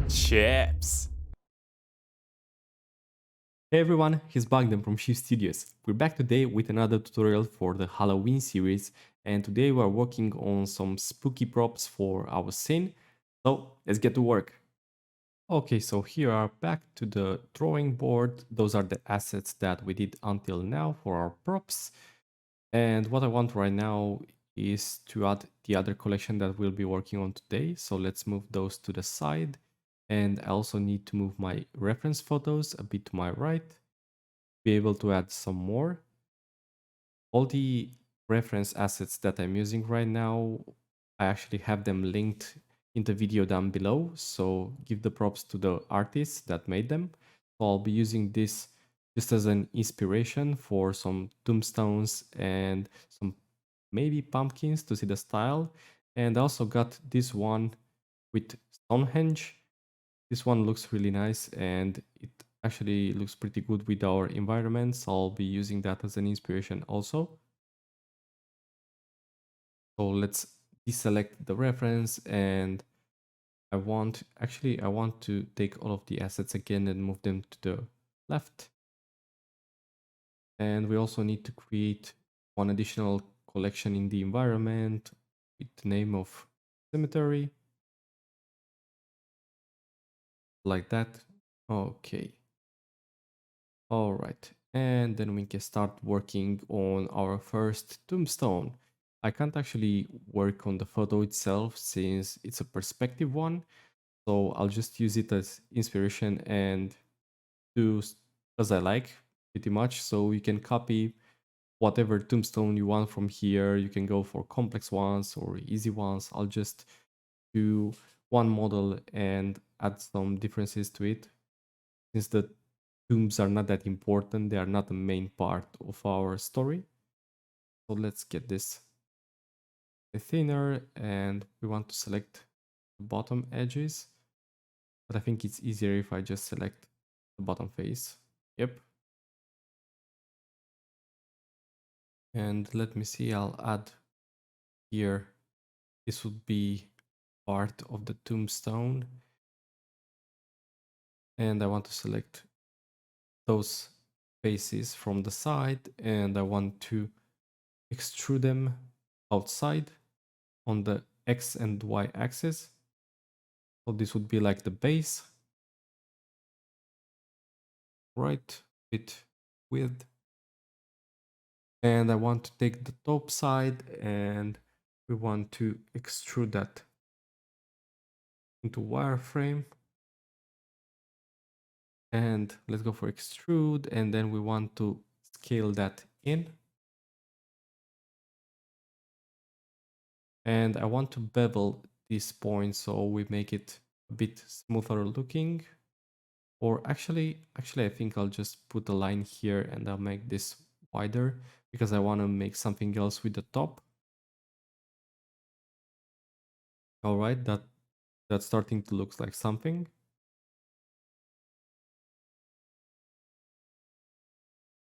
Chips. Hey everyone, here's Bogdan from Shift Studios. We're back today with another tutorial for the Halloween series, and today we're working on some spooky props for our scene. So let's get to work. Okay, so here are back to the drawing board. Those are the assets that we did until now for our props. And what I want right now is to add the other collection that we'll be working on today. So let's move those to the side. And I also need to move my reference photos a bit to my right, be able to add some more. All the reference assets that I'm using right now, I actually have them linked in the video down below. So give the props to the artists that made them. So I'll be using this just as an inspiration for some tombstones and some maybe pumpkins to see the style. And I also got this one with Stonehenge. This one looks really nice and it actually looks pretty good with our environment. So I'll be using that as an inspiration also. So let's deselect the reference and I want to take all of the assets again and move them to the left. And we also need to create one additional collection in the environment with the name of cemetery. Like that. Okay. All right. And then we can start working on our first tombstone. I can't actually work on the photo itself since it's a perspective one. So I'll just use it as inspiration and do as I like pretty much. So you can copy whatever tombstone you want from here. You can go for complex ones or easy ones. I'll just do one model and add some differences to it. Since the tombs are not that important, they are not the main part of our story. So let's get this thinner and we want to select the bottom edges. But I think it's easier if I just select the bottom face. Yep. And let me see, I'll add here. This would be part of the tombstone. And I want to select those faces from the side and I want to extrude them outside on the X and Y axis. So this would be like the base, right? Bit width. And I want to take the top side and we want to extrude that into wireframe. And let's go for extrude and then we want to scale that in. And I want to bevel this point so we make it a bit smoother looking. Or actually I think I'll just put a line here and I'll make this wider because I want to make something else with the top. All right, that's starting to look like something.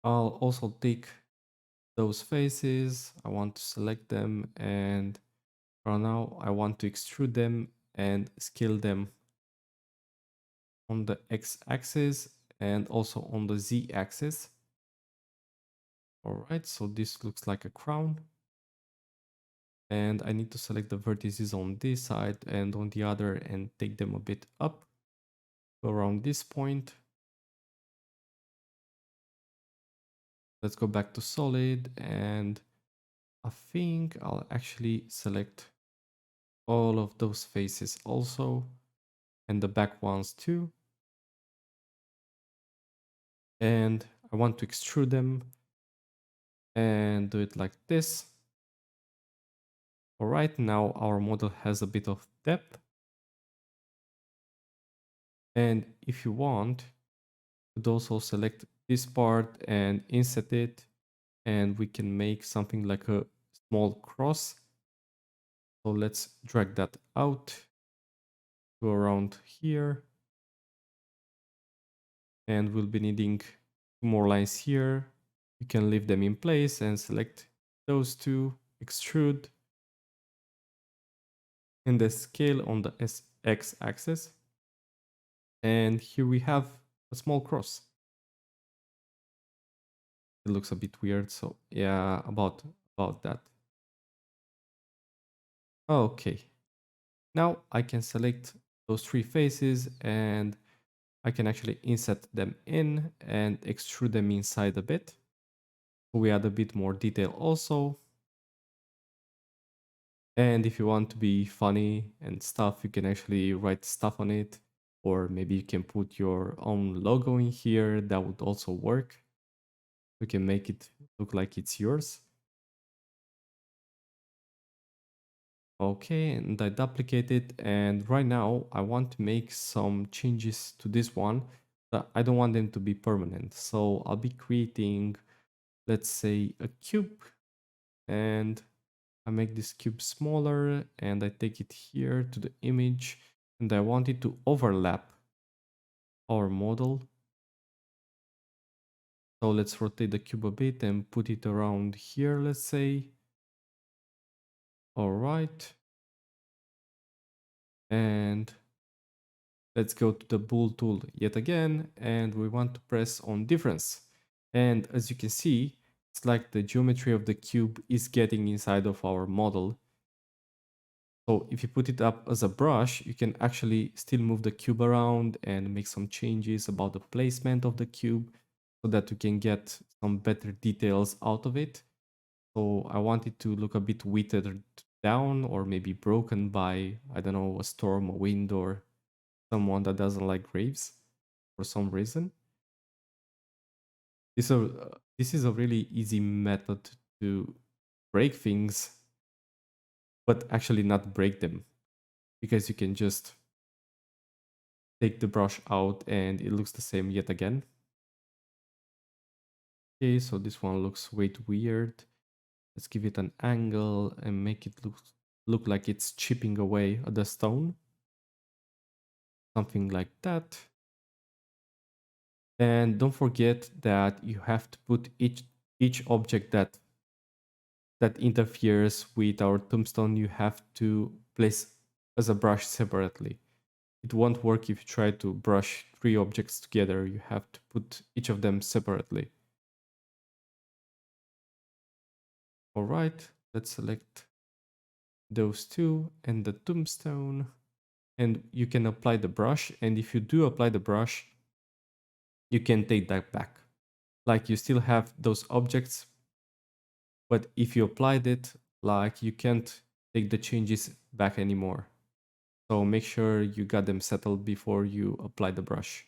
I'll also take those faces. I want to select them and for now I want to extrude them and scale them on the x-axis and also on the z-axis. All right, so this looks like a crown. And I need to select the vertices on this side and on the other and take them a bit up around this point. Let's go back to solid and I think I'll actually select all of those faces also and the back ones too. And I want to extrude them and do it like this. All right, now our model has a bit of depth. And if you want, you could also select this part and inset it and we can make something like a small cross. So let's drag that out to around here. And we'll be needing 2 more lines here. You can leave them in place and select those two, extrude. and the scale on the x-axis. And here we have a small cross. It looks a bit weird, so yeah, about that. Okay, now I can select those three faces and I can actually insert them in and extrude them inside a bit. We add a bit more detail also. And if you want to be funny and stuff, you can actually write stuff on it. Or maybe you can put your own logo in here. That would also work. We can make it look like it's yours. Okay, and I duplicate it. And right now I want to make some changes to this one, but I don't want them to be permanent. So I'll be creating, let's say, a cube, and I make this cube smaller and I take it here to the image, and I want it to overlap our model. So let's rotate the cube a bit and put it around here, let's say. All right. And let's go to the bool tool yet again, and we want to press on difference. And as you can see, it's like the geometry of the cube is getting inside of our model. So if you put it up as a brush, you can actually still move the cube around and make some changes about the placement of the cube so that you can get some better details out of it. So I want it to look a bit withered down or maybe broken by, I don't know, a storm, a wind, or someone that doesn't like graves for some reason. This is a really easy method to break things, but actually not break them, because you can just take the brush out and it looks the same yet again. Okay, so this one looks way too weird. Let's give it an angle and make it look like it's chipping away at the stone. Something like that. And don't forget that you have to put each object that interferes with our tombstone, you have to place as a brush separately. It won't work if you try to brush three objects together. You have to put each of them separately. All right, let's select those two and the tombstone, and you can apply the brush. And if you do apply the brush, you can take that back. Like, you still have those objects, but if you applied it, like, you can't take the changes back anymore. So make sure you got them settled before you apply the brush.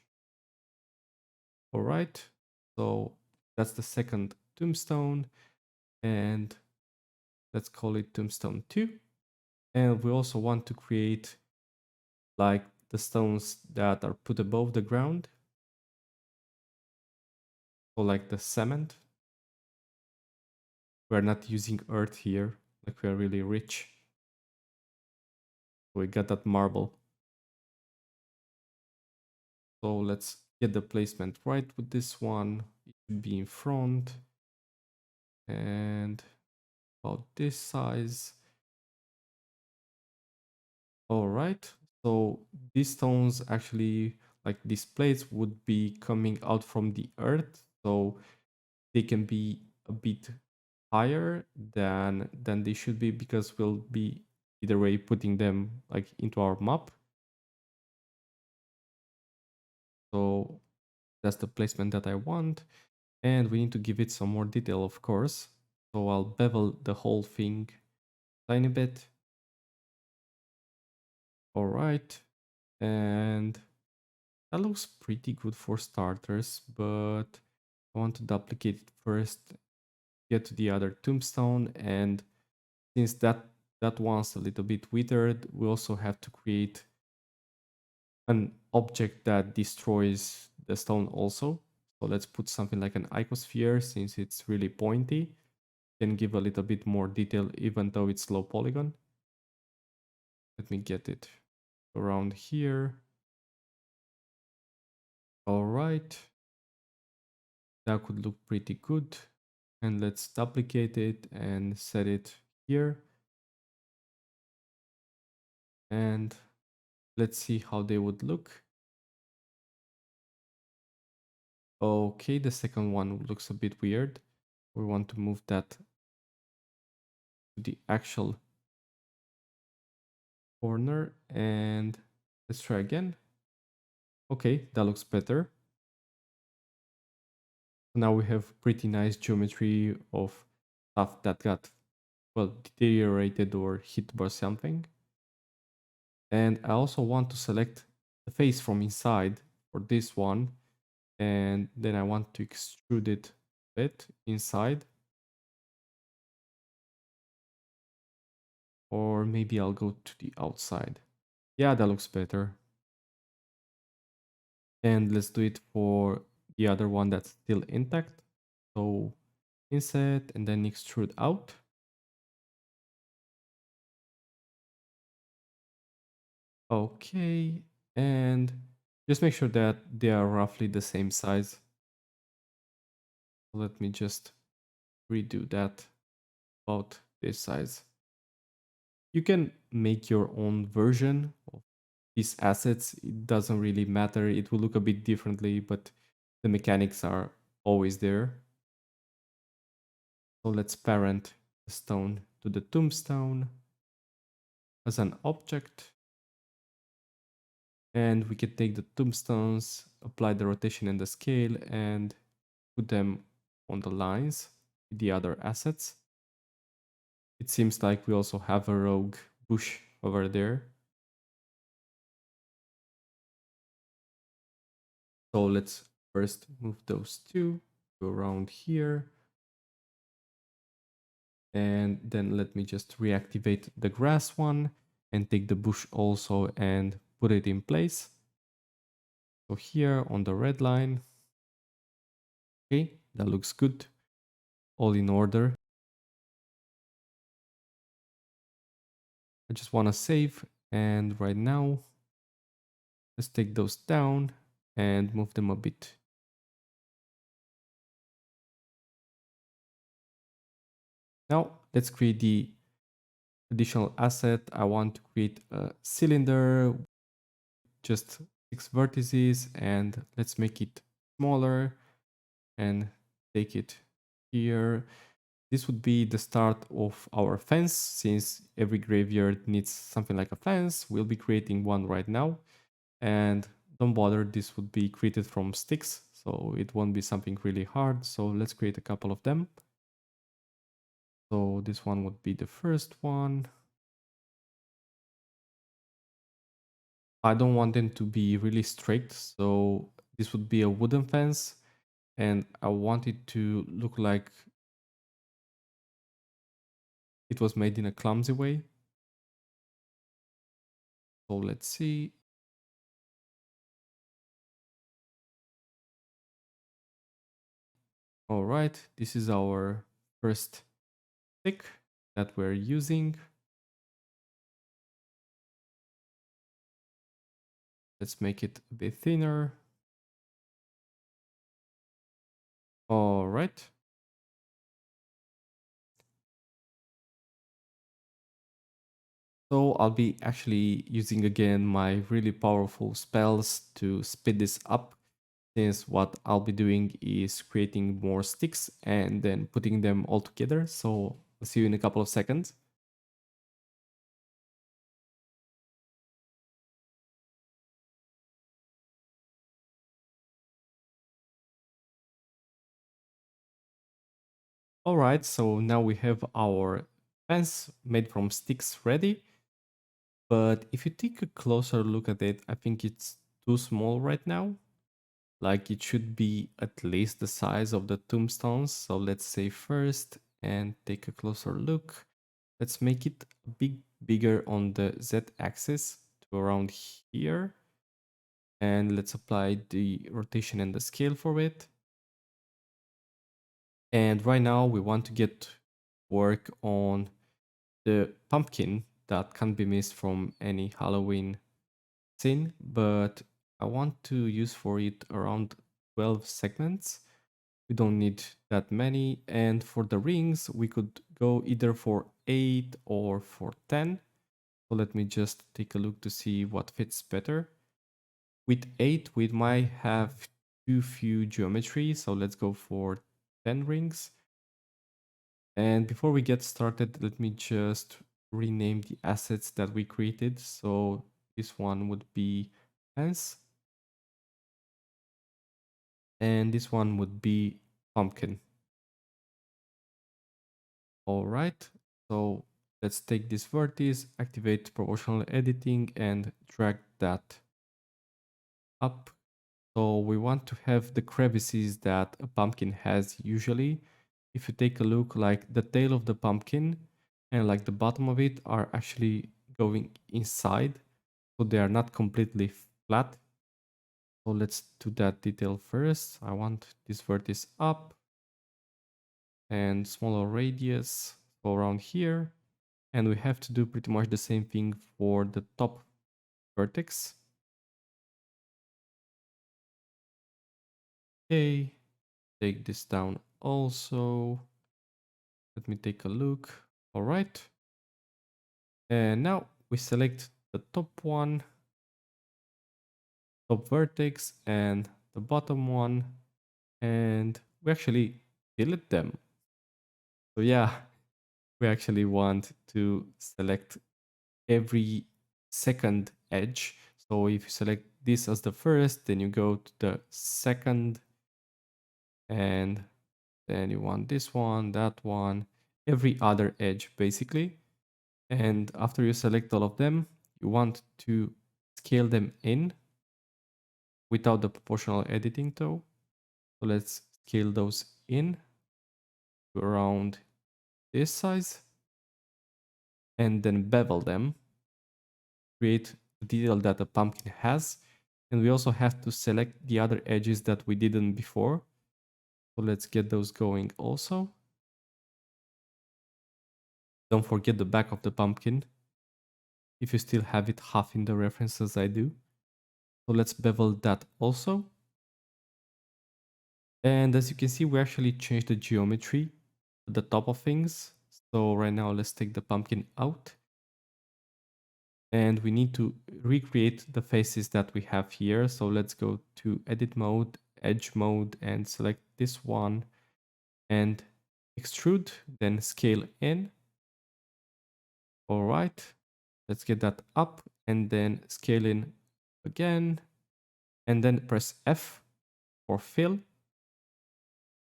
All right, so that's the second tombstone, and let's call it tombstone 2. And we also want to create like the stones that are put above the ground. So like the cement. We're not using earth here, like we're really rich. We got that marble. So let's get the placement right with this one. It should be in front and about this size. All right, so these stones actually, like these plates, would be coming out from the earth, so they can be a bit higher than they should be, because we'll be either way putting them like into our map. So that's the placement that I want, and we need to give it some more detail, of course. So I'll bevel the whole thing a tiny bit. All right, and that looks pretty good for starters, but I want to duplicate it first, get to the other tombstone, and since that one's a little bit withered, we also have to create an object that destroys the stone also. So let's put something like an icosphere, since it's really pointy. Can give a little bit more detail even though it's low polygon. Let me get it around here. All right, that could look pretty good. And let's duplicate it and set it here. And let's see how they would look. Okay, the second one looks a bit weird. We want to move that to the actual corner, and let's try again. Okay, that looks better. Now we have pretty nice geometry of stuff that got, well, deteriorated or hit by something. And I also want to select the face from inside for this one, and then I want to extrude it a bit inside. Or maybe I'll go to the outside. Yeah, that looks better. And let's do it for the other one that's still intact. So inset and then extrude out. Okay, and just make sure that they are roughly the same size. Let me just redo that about this size. You can make your own version of these assets. It doesn't really matter. It will look a bit differently, but the mechanics are always there. So let's parent the stone to the tombstone as an object. And we can take the tombstones, apply the rotation and the scale, and put them on the lines with the other assets. It seems like we also have a rogue bush over there. So let's first move those two, go around here. And then let me just reactivate the grass one and take the bush also and put it in place. So here on the red line, okay, that looks good. All in order. I just want to save, and right now, let's take those down and move them a bit. Now, let's create the additional asset. I want to create a cylinder, just 6 vertices, and let's make it smaller and take it here. This would be the start of our fence. Since every graveyard needs something like a fence, we'll be creating one right now. And don't bother, this would be created from sticks, so it won't be something really hard. So let's create a couple of them. So this one would be the first one. I don't want them to be really strict, so this would be a wooden fence, and I want it to look like it was made in a clumsy way. So let's see. All right, this is our first stick that we're using. Let's make it a bit thinner. All right. So I'll be actually using again my really powerful spells to speed this up, since what I'll be doing is creating more sticks and then putting them all together. So I'll see you in a couple of seconds. All right, so now we have our fence made from sticks ready. But if you take a closer look at it, I think it's too small right now. Like it should be at least the size of the tombstones. So let's say first and take a closer look. Let's make it a bit bigger on the Z axis to around here. And let's apply the rotation and the scale for it. And right now we want to get work on the pumpkin that can't be missed from any Halloween scene, but I want to use for it around 12 segments. We don't need that many. And for the rings, we could go either for 8 or for 10. So let me just take a look to see what fits better. With 8, we might have too few geometry, so let's go for 10 rings. And before we get started, let me just rename the assets that we created. So this one would be fence, and this one would be pumpkin. All right, so let's take this vertex, activate proportional editing, and drag that up. So we want to have the crevices that a pumpkin has usually. If you take a look, like the tail of the pumpkin and like the bottom of it are actually going inside, so they are not completely flat. So let's do that detail first. I want this vertex up and smaller radius, so around here. And we have to do pretty much the same thing for the top vertex. Okay, take this down also. Let me take a look. All right. And now we select the top one, top vertex, and the bottom one, and we actually delete them. So yeah, we actually want to select every second edge. So if you select this as the first, then you go to the second, and then you want this one, that one, every other edge basically. And after you select all of them, you want to scale them in without the proportional editing though. So let's scale those in to around this size and then bevel them, create the detail that the pumpkin has. And we also have to select the other edges that we didn't before. So let's get those going also. Don't forget the back of the pumpkin if you still have it half in the reference as I do. So let's bevel that also. And as you can see, we actually changed the geometry at the top of things. So right now, let's take the pumpkin out. And we need to recreate the faces that we have here. So let's go to edit mode, edge mode, and select this one and extrude, then scale in. All right, let's get that up and then scale in again. And then press F for fill.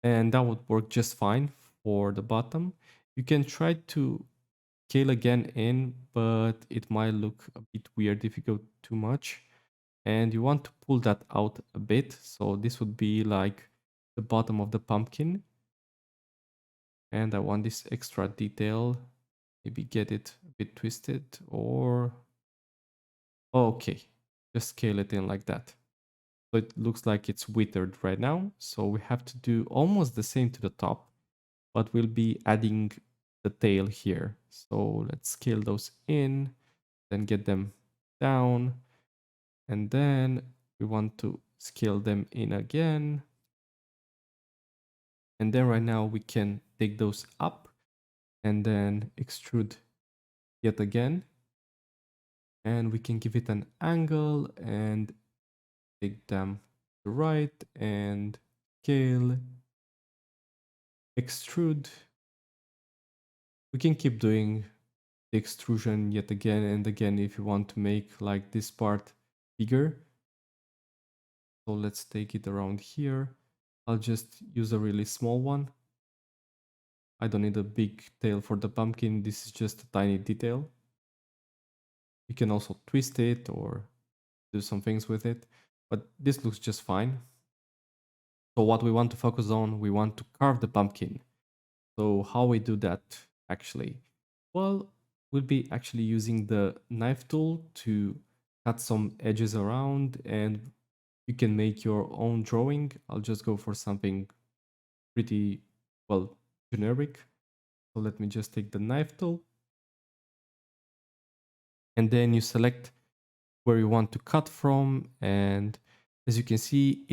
And that would work just fine for the bottom. You can try to scale again in, but it might look a bit weird if you go too much. And you want to pull that out a bit. So this would be like the bottom of the pumpkin. And I want this extra detail. Maybe get it a bit twisted or... Okay, just scale it in like that. So it looks like it's withered right now. So we have to do almost the same to the top, but we'll be adding the tail here. So let's scale those in, then get them down. And then we want to scale them in again. And then right now we can take those up and then extrude yet again. And we can give it an angle and take them to the right and scale, extrude. We can keep doing the extrusion yet again and again if you want to make like this part bigger. So let's take it around here. I'll just use a really small one. I don't need a big tail for the pumpkin. This is just a tiny detail. You can also twist it or do some things with it, but this looks just fine. So what we want to focus on, we want to carve the pumpkin. So how we do that actually? Well, we'll be actually using the knife tool to cut some edges around, and you can make your own drawing. I'll just go for something pretty, well, generic. So let me just take the knife tool. And then you select where you want to cut from. And as you can see,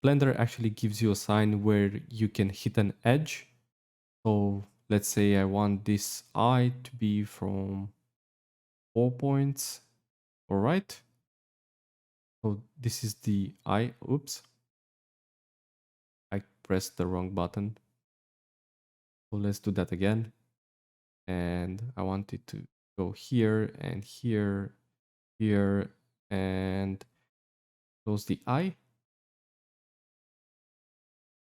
Blender actually gives you a sign where you can hit an edge. So let's say I want this eye to be from 4 points. All right. So this is the eye. Oops, I pressed the wrong button. So let's do that again. And I want it to go here and here, here, and close the eye.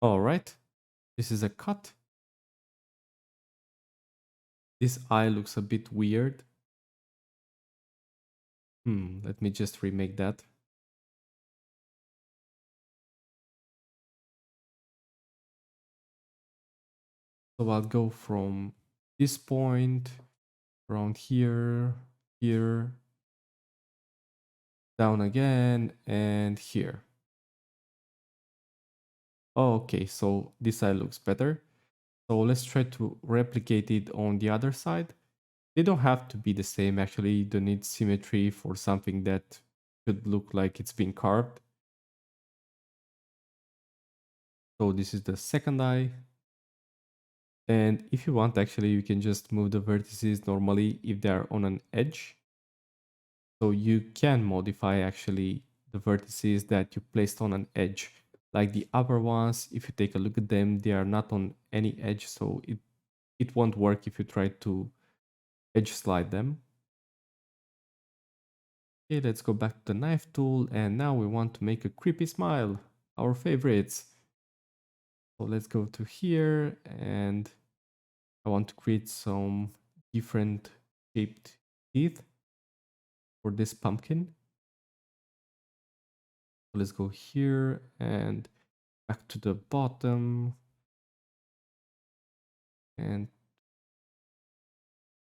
All right. This is a cut. This eye looks a bit weird. Let me just remake that. So I'll go from this point around here, here, down again, and here. Okay, so this side looks better. So let's try to replicate it on the other side. They don't have to be the same, actually. You don't need symmetry for something that should look like it's been carved. So this is the second eye. And if you want, actually, you can just move the vertices normally if they are on an edge. So you can modify actually the vertices that you placed on an edge. Like the upper ones, if you take a look at them, they are not on any edge, so it won't work if you try to edge slide them. Okay, let's go back to the knife tool, and now we want to make a creepy smile, our favorites. So let's go to here, and I want to create some different shaped teeth for this pumpkin. So let's go here and back to the bottom, and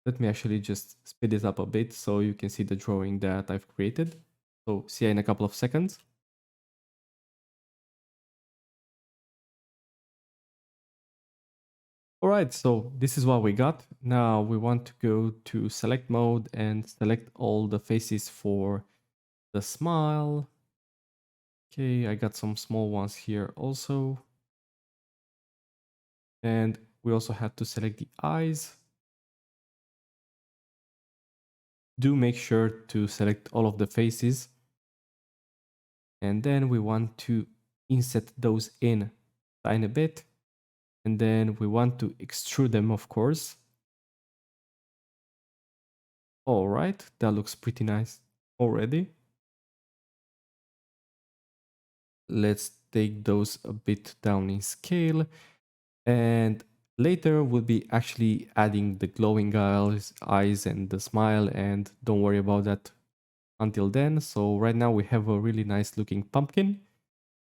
let me actually just speed this up a bit so you can see the drawing that I've created. So see you in a couple of seconds. All right, so this is what we got. Now we want to go to select mode and select all the faces for the smile. Okay, I got some small ones here also. And we also have to select the eyes. Do make sure to select all of the faces. And then we want to inset those in tiny bit. And then we want to extrude them, of course. All right, that looks pretty nice already. Let's take those a bit down in scale. And later we'll be actually adding the glowing eyes and the smile, and don't worry about that until then. So right now we have a really nice looking pumpkin.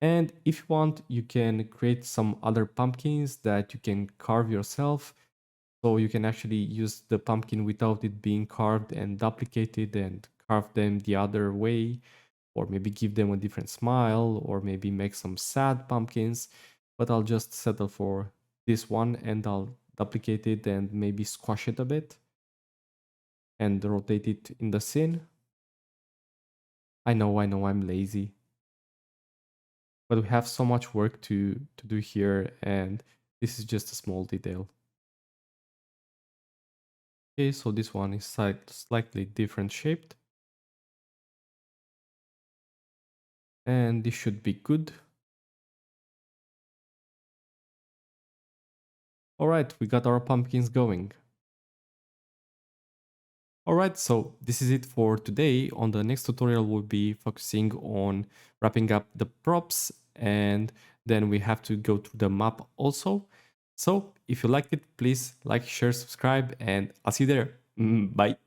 And if you want, you can create some other pumpkins that you can carve yourself. So you can actually use the pumpkin without it being carved and duplicated and carve them the other way, or maybe give them a different smile, or maybe make some sad pumpkins. But I'll just settle for this one, and I'll duplicate it and maybe squash it a bit and rotate it in the scene. I know, I'm lazy. But we have so much work to do here, and this is just a small detail. Okay, so this one is slightly different shaped. And this should be good. Alright, we got our pumpkins going. Alright, so this is it for today. On the next tutorial, we'll be focusing on wrapping up the props, and then we have to go through the map also. So if you liked it, please like, share, subscribe, and I'll see you there. Bye.